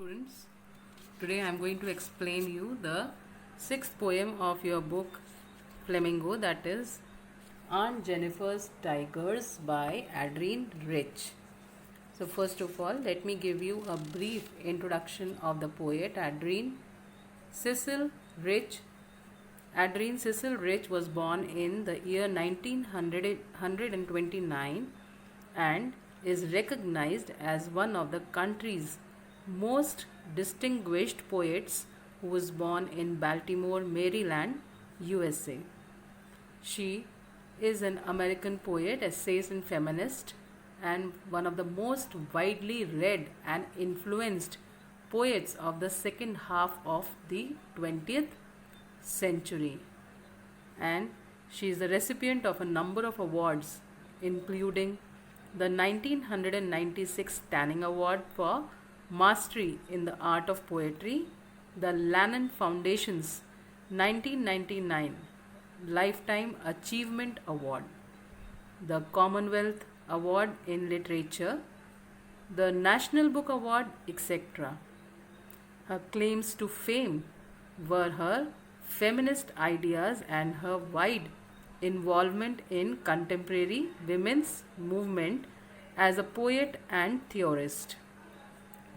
Students, today I am going to explain you the sixth poem of your book Flamingo, that is Aunt Jennifer's Tigers by Adrienne Rich. So first of all, let me give you a brief introduction of the poet Adrienne Cecil Rich. Adrienne Cecil Rich was born in the year 1929 and is recognized as one of the country's most distinguished poets who was born in Baltimore, Maryland, USA. She is an American poet, essayist, and feminist, and one of the most widely read and influenced poets of the second half of the 20th century. And she is the recipient of a number of awards, including the 1996 Tanning Award for Mastery in the Art of Poetry, the Lannan Foundation's 1999 Lifetime Achievement Award, the Commonwealth Award in Literature, the National Book Award, etc. Her claims to fame were her feminist ideas and her wide involvement in contemporary women's movement as a poet and theorist.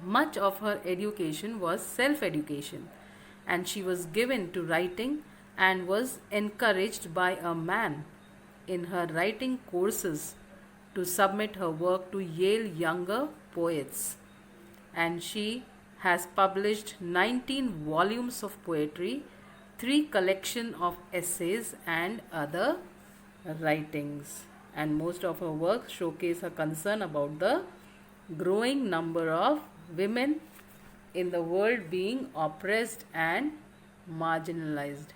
Much of her education was self-education, and she was given to writing and was encouraged by a man in her writing courses to submit her work to Yale Younger Poets. And she has published 19 volumes of poetry, 3 collection of essays and other writings. And most of her works showcase her concern about the growing number of women in the world being oppressed and marginalized.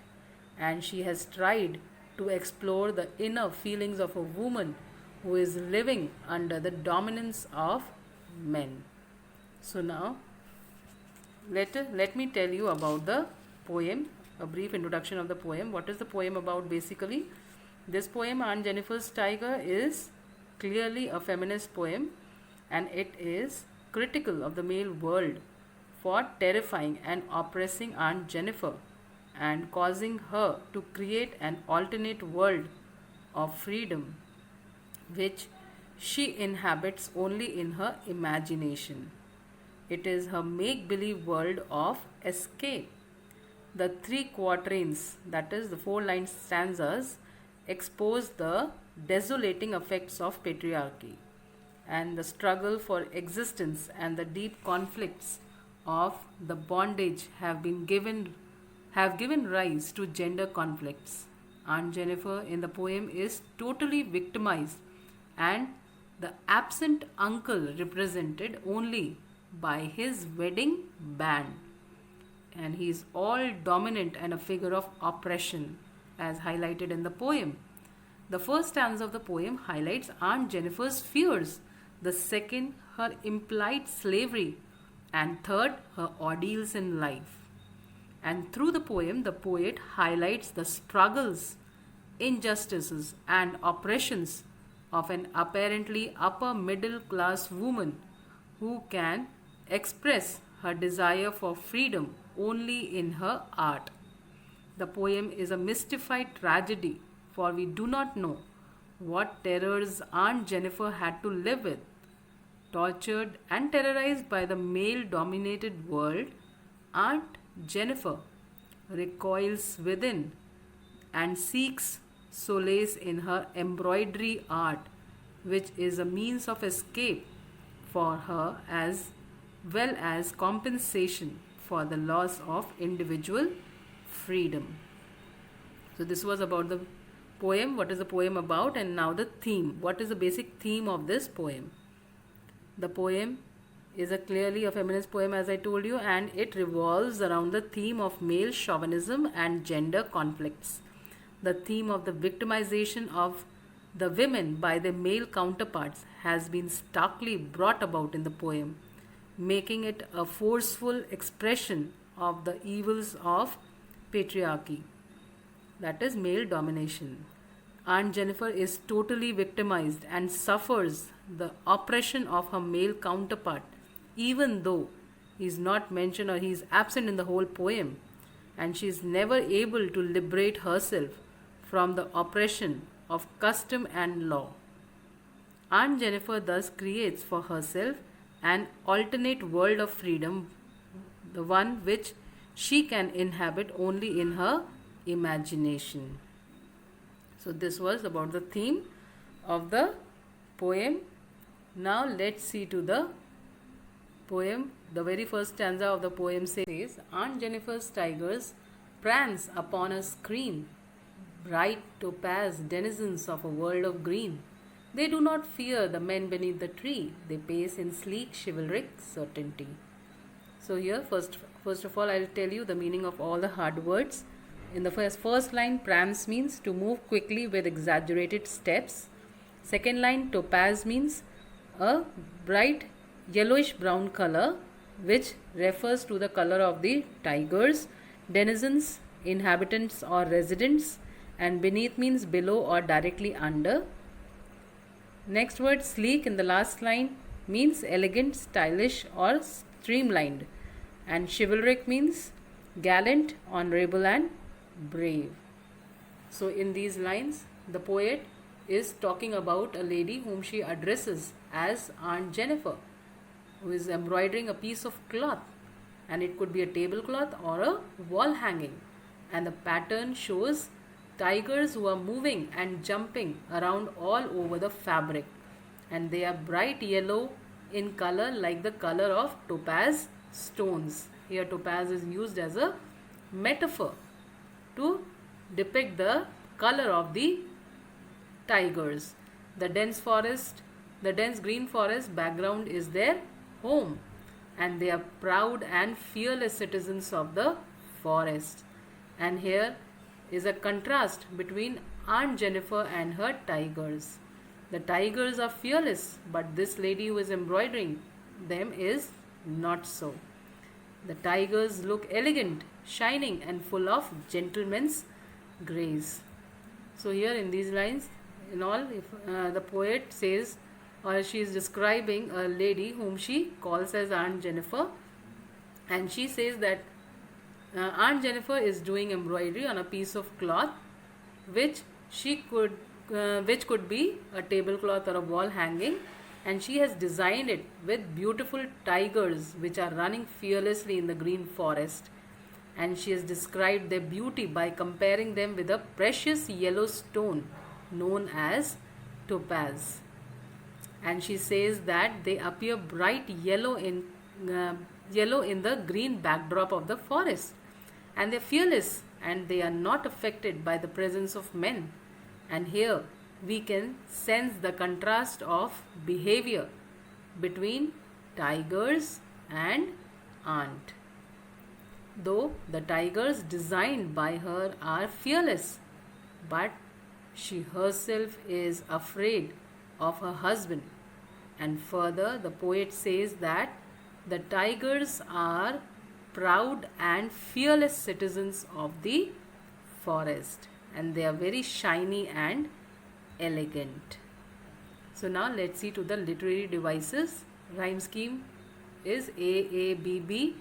And she has tried to explore the inner feelings of a woman who is living under the dominance of men. So now let me tell you about the poem, a brief introduction of the poem. What is the poem about basically? This poem, Aunt Jennifer's Tiger, is clearly a feminist poem, and it is critical of the male world for terrifying and oppressing Aunt Jennifer and causing her to create an alternate world of freedom which she inhabits only in her imagination. It is her make-believe world of escape. The 3 quatrains, that is the 4-line stanzas, expose the desolating effects of patriarchy and the struggle for existence and the deep conflicts of the bondage have given rise to gender conflicts. Aunt Jennifer in the poem is totally victimized and the absent uncle represented only by his wedding band, and he is all dominant and a figure of oppression as highlighted in the poem. The first stanza of the poem highlights Aunt Jennifer's fears, the second her implied slavery, and third her ordeals in life. And through the poem, the poet highlights the struggles, injustices, and oppressions of an apparently upper middle class woman who can express her desire for freedom only in her art. The poem is a mystified tragedy, for we do not know what terrors Aunt Jennifer had to live with. Tortured and terrorized by the male dominated world, Aunt Jennifer recoils within and seeks solace in her embroidery art, which is a means of escape for her as well as compensation for the loss of individual freedom. So this was about the poem. What is the poem about? And now the theme. What is the basic theme of this poem? The poem is clearly a feminist poem, as I told you, and it revolves around the theme of male chauvinism and gender conflicts. The theme of the victimization of the women by their male counterparts has been starkly brought about in the poem, making it a forceful expression of the evils of patriarchy, that is male domination. Aunt Jennifer is totally victimized and suffers the oppression of her male counterpart, even though He's not mentioned or he's absent in the whole poem, and she is never able to liberate herself from the oppression of custom and law. Aunt Jennifer thus creates for herself an alternate world of freedom, the one which she can inhabit only in her imagination. So, this was about the theme of the poem. Now, let's see to the poem. The very first stanza of the poem says, Aunt Jennifer's tigers prance upon a screen, bright topaz denizens of a world of green. They do not fear the men beneath the tree, they pace in sleek chivalric certainty. So here, first of all, I will tell you the meaning of all the hard words. In the first line, prance means to move quickly with exaggerated steps. Second line, topaz means a bright yellowish brown color, which refers to the color of the tigers. Denizens, inhabitants or residents, and beneath means below or directly under. Next word, sleek, in the last line means elegant, stylish or streamlined, and chivalric means gallant, honorable and brave. So in these lines, the poet is talking about a lady whom she addresses as Aunt Jennifer, who is embroidering a piece of cloth, and it could be a tablecloth or a wall hanging, and the pattern shows tigers who are moving and jumping around all over the fabric, and they are bright yellow in color like the color of topaz stones. Here topaz is used as a metaphor to depict the color of the tigers. The dense green forest background is their home, and they are proud and fearless citizens of the forest. And here is a contrast between Aunt Jennifer and her tigers. The tigers are fearless, but this lady who is embroidering them is not so. The tigers look elegant, shining and full of gentleman's grace. So here in these lines, in all, the poet says, or she is describing a lady whom she calls as Aunt Jennifer, and she says that Aunt Jennifer is doing embroidery on a piece of cloth which could be a tablecloth or a wall hanging, and she has designed it with beautiful tigers which are running fearlessly in the green forest, and she has described their beauty by comparing them with a precious yellow stone known as topaz, and she says that they appear bright yellow in the green backdrop of the forest, and they are fearless and they are not affected by the presence of men. And here we can sense the contrast of behavior between tigers and aunt. Though the tigers designed by her are fearless, but she herself is afraid of her husband. And further, the poet says that the tigers are proud and fearless citizens of the forest, and they are very shiny and elegant. So now let's see to the literary devices. Rhyme scheme is AABB.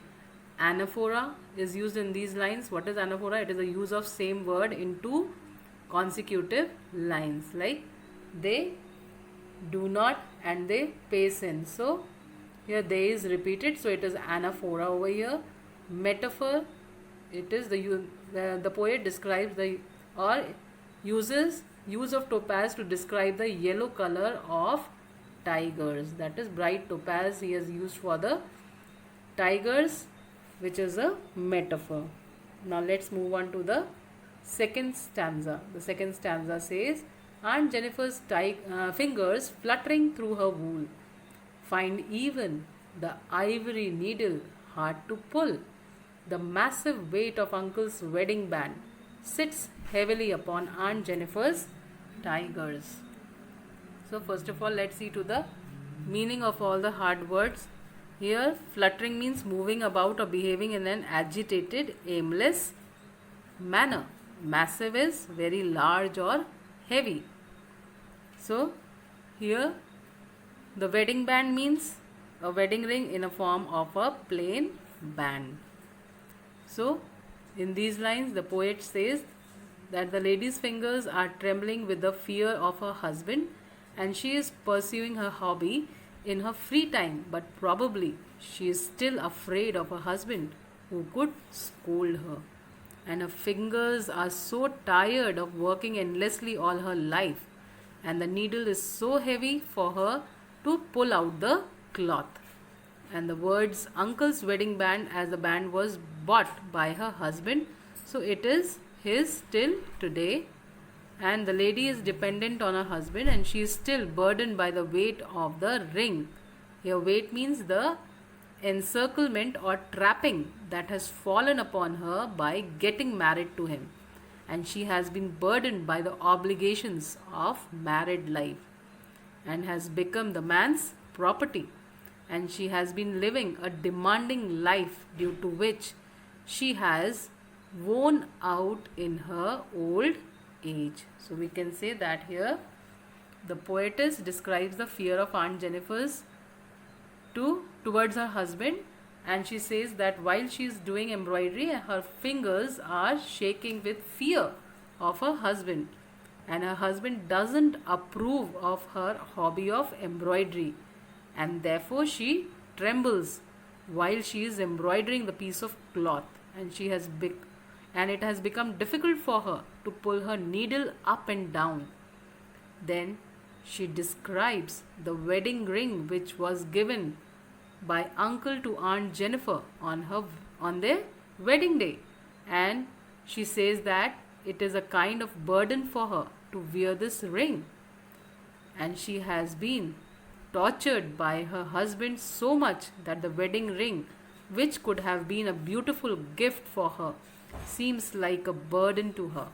Anaphora is used in these lines. What is anaphora? It is the use of same word in two consecutive lines, like they do not and they pace in. So here they is repeated, so it is anaphora over here. Metaphor, it is the poet describes uses use of topaz to describe the yellow color of tigers. That is bright topaz he has used for the tigers, which is a metaphor. Now let's move on to the second stanza. The second stanza says, Aunt Jennifer's fingers fluttering through her wool find even the ivory needle hard to pull. The massive weight of Uncle's wedding band sits heavily upon Aunt Jennifer's tigers. So first of all, let's see to the meaning of all the hard words. Here, fluttering means moving about or behaving in an agitated, aimless manner. Massive is very large or heavy. So here, the wedding band means a wedding ring in a form of a plain band. So, in these lines, the poet says that the lady's fingers are trembling with the fear of her husband and she is pursuing her hobby in her free time, but probably she is still afraid of her husband who could scold her. And her fingers are so tired of working endlessly all her life, and the needle is so heavy for her to pull out the cloth. And the words uncle's wedding band, as the band was bought by her husband, so it is his till today. And the lady is dependent on her husband and she is still burdened by the weight of the ring. Here weight means the encirclement or trapping that has fallen upon her by getting married to him, and she has been burdened by the obligations of married life and has become the man's property, and she has been living a demanding life due to which she has worn out in her old age. So we can say that here the poetess describes the fear of Aunt Jennifer's towards her husband, and she says that while she is doing embroidery, her fingers are shaking with fear of her husband, and her husband doesn't approve of her hobby of embroidery, and therefore she trembles while she is embroidering the piece of cloth, and it has become difficult for her to pull her needle up and down. Then she describes the wedding ring which was given by uncle to Aunt Jennifer on their wedding day, and she says that it is a kind of burden for her to wear this ring, and she has been tortured by her husband so much that the wedding ring, which could have been a beautiful gift for her, seems like a burden to her,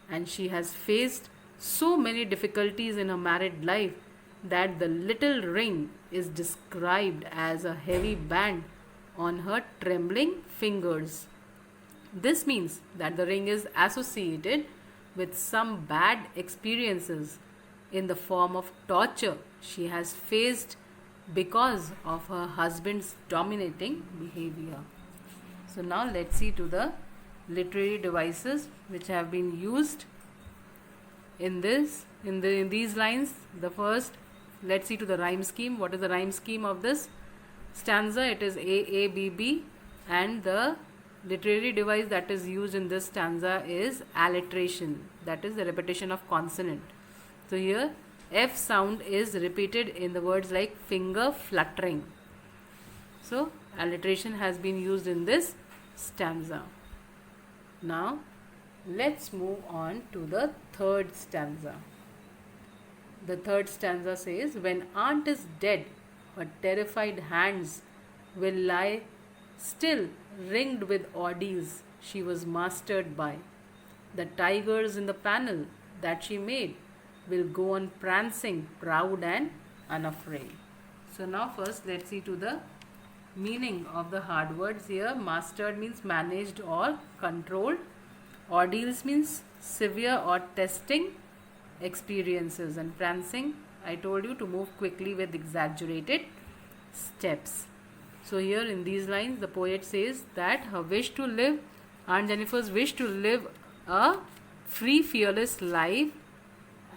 and she has faced so many difficulties in her married life that the little ring is described as a heavy band on her trembling fingers. This means that the ring is associated with some bad experiences in the form of torture she has faced because of her husband's dominating behavior. So now let's see to the literary devices which have been used in these lines. The first, let's see to the rhyme scheme. What is the rhyme scheme of this stanza? It is AABB, and the literary device that is used in this stanza is alliteration, that is the repetition of consonant. So here F sound is repeated in the words like finger fluttering. So alliteration has been used in this stanza. Now let's move on to the third stanza. The third stanza says, when aunt is dead, her terrified hands will lie still, ringed with ordeals she was mastered by. The tigers in the panel that she made will go on prancing, proud and unafraid. So now first let's see to the meaning of the hard words here. Mastered means managed or controlled. Ordeals means severe or testing experiences, and prancing, I told you, to move quickly with exaggerated steps. So here in these lines the poet says that her wish to live, Aunt Jennifer's wish to live a free, fearless life,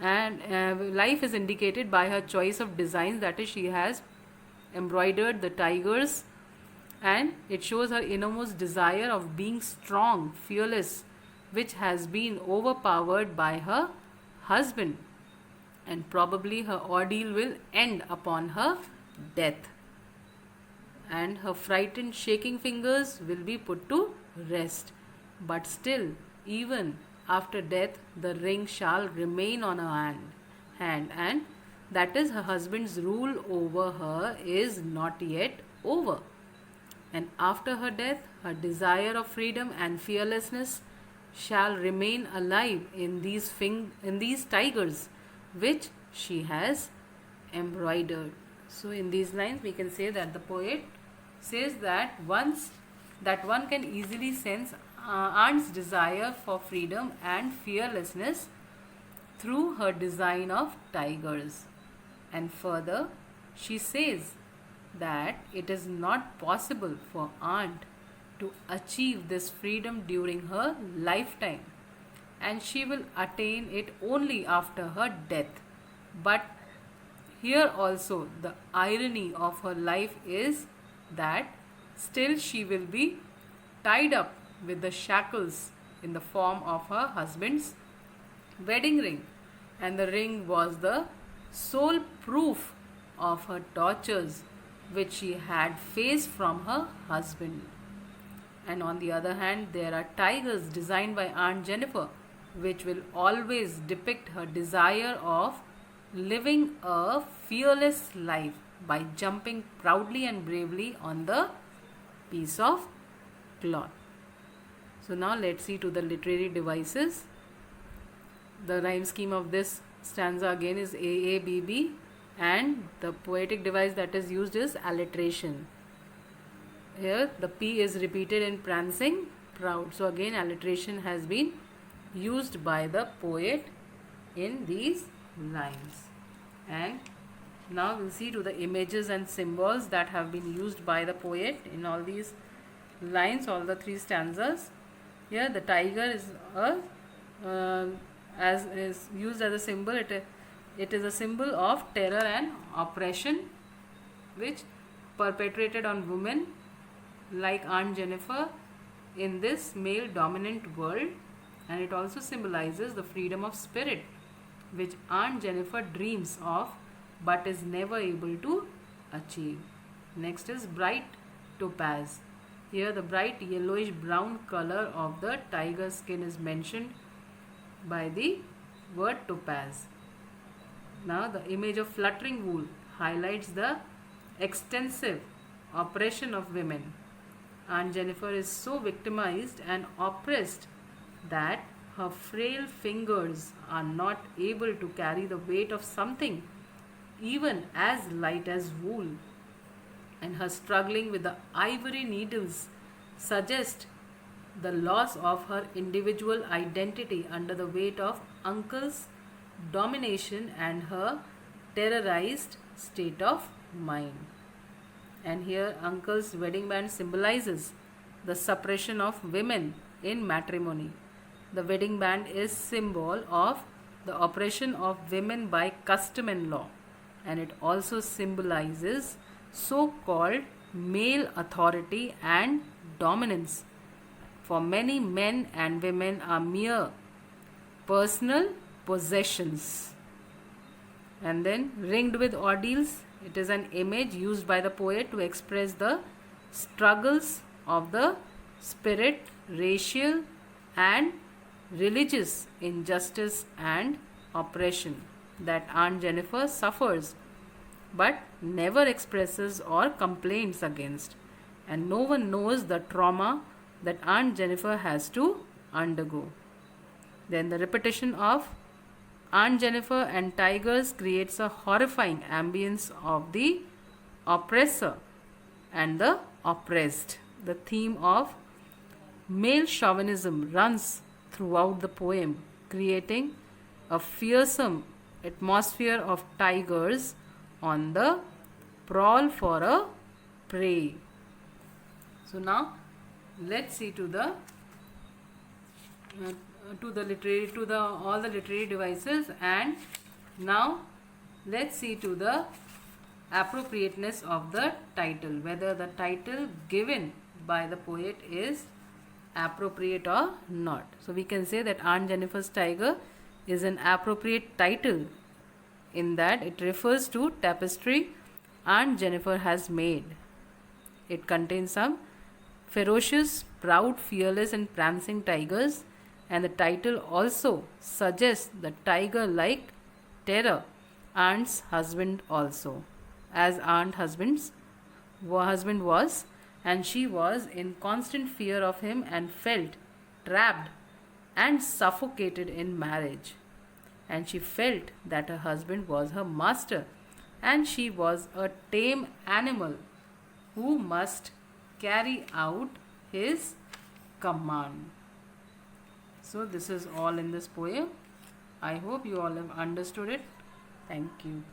and life is indicated by her choice of designs, that is she has embroidered the tigers, and it shows her innermost desire of being strong, fearless, which has been overpowered by her husband, and probably her ordeal will end upon her death, and her frightened shaking fingers will be put to rest, but still even after death the ring shall remain on her hand, and that is her husband's rule over her is not yet over, and after her death her desire of freedom and fearlessness shall remain alive in these tigers which she has embroidered. So in these lines we can say that the poet says that one can easily sense aunt's desire for freedom and fearlessness through her design of tigers. And further she says that it is not possible for aunt to achieve this freedom during her lifetime, and she will attain it only after her death. But here also the irony of her life is that still she will be tied up with the shackles in the form of her husband's wedding ring, and the ring was the sole proof of her tortures which she had faced from her husband. And on the other hand, there are tigers designed by Aunt Jennifer, which will always depict her desire of living a fearless life by jumping proudly and bravely on the piece of cloth. So now let's see to the literary devices. The rhyme scheme of this stanza again is AABB, and the poetic device that is used is alliteration. Here the P is repeated in prancing proud. So again alliteration has been used by the poet in these lines. And now we'll see to the images and symbols that have been used by the poet in all these lines, all the three stanzas. Here the tiger is as is used as a symbol. It is a symbol of terror and oppression which perpetrated on women like Aunt Jennifer in this male dominant world, and it also symbolizes the freedom of spirit which Aunt Jennifer dreams of but is never able to achieve. Next is bright topaz. Here the bright yellowish brown color of the tiger skin is mentioned by the word topaz. Now the image of fluttering wool highlights the extensive oppression of women. Aunt Jennifer is so victimized and oppressed that her frail fingers are not able to carry the weight of something even as light as wool, and her struggling with the ivory needles suggest the loss of her individual identity under the weight of uncle's domination and her terrorized state of mind. And here uncle's wedding band symbolizes the suppression of women in matrimony. The wedding band is symbol of the oppression of women by custom and law, and it also symbolizes so-called male authority and dominance. For many, men and women are mere personal possessions. And then ringed with ordeals, it is an image used by the poet to express the struggles of the spirit, racial and religious injustice and oppression that Aunt Jennifer suffers but never expresses or complains against, and no one knows the trauma that Aunt Jennifer has to undergo. Then the repetition of Aunt Jennifer and tigers creates a horrifying ambience of the oppressor and the oppressed. The theme of male chauvinism runs throughout the poem, creating a fearsome atmosphere of tigers on the prowl for a prey. So now let's see to the all the literary devices, and now let's see to the appropriateness of the title, whether the title given by the poet is appropriate or not. So we can say that Aunt Jennifer's Tiger is an appropriate title in that it refers to tapestry Aunt Jennifer has made. It contains some ferocious, proud, fearless and prancing tigers, and the title also suggests the tiger-like terror Aunt's husband also, as Aunt husband was, and she was in constant fear of him and felt trapped and suffocated in marriage. And she felt that her husband was her master, and she was a tame animal who must carry out his command. So this is all in this poem. I hope you all have understood it. Thank you.